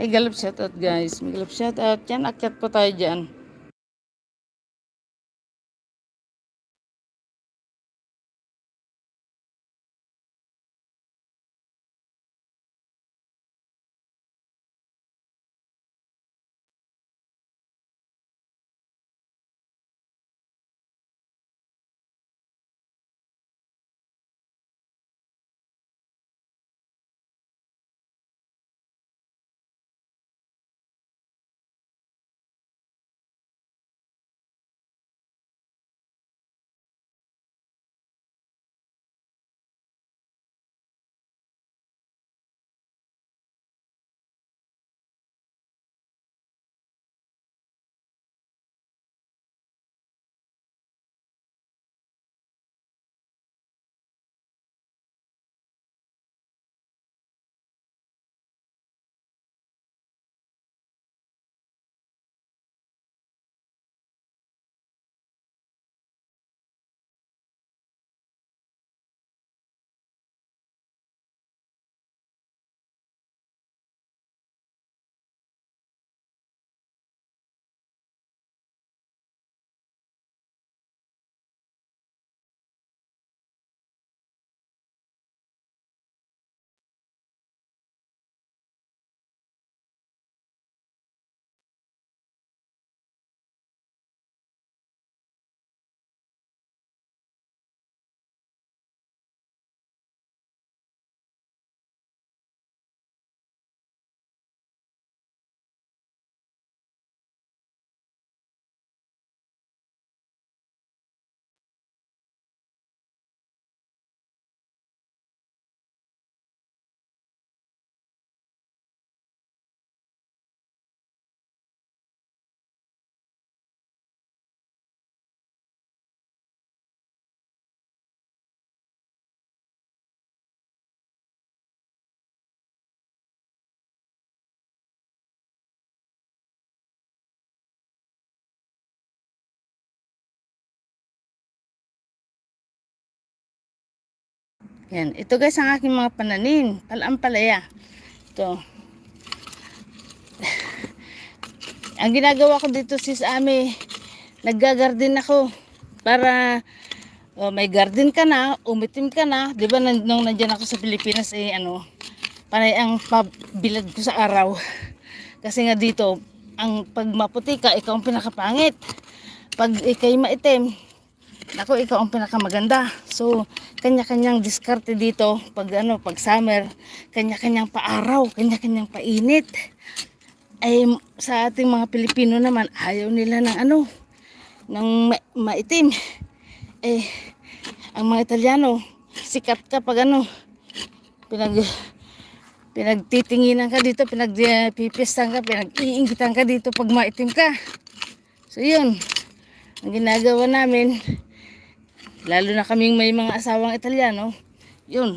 Mega love shoutout guys. Mega love shoutout. Yan, akyat po tayo dyan. Yan. Ito guys ang aking mga pananim. Palampalaya. Ito. Ang ginagawa ko dito sis Ami, naggagarden ako para may garden ka na, umitim ka na, 'di ba nung nandiyan ako sa Pilipinas panay ang pabilad ko sa araw. Kasi nga dito, ang pag maputi ka, ikaw ang pinakapangit. Pag ikay maitim, ako ikaw ang pinakamaganda. So, kanya-kanyang diskarte dito pag pag summer, kanya-kanyang paaraw, kanya-kanyang painit. Ay sa ating mga Pilipino naman ayaw nila ng maitim. Ang mga Italyano sikat ka pag pinagtitinginan ka dito, pinagpipistan ka, pinag-iingitan ka dito pag maitim ka. So yun ang ginagawa namin, lalo na kaming may mga asawang Italyano. Yun,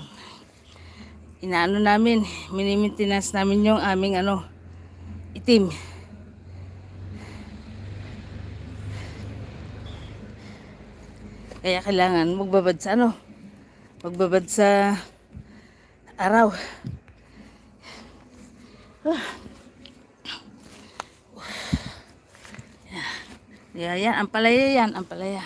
inaano namin, mini-maintenance namin yung aming itim. Kaya kailangan magbabad sa araw. Yan, ampalaya yan, ampalaya.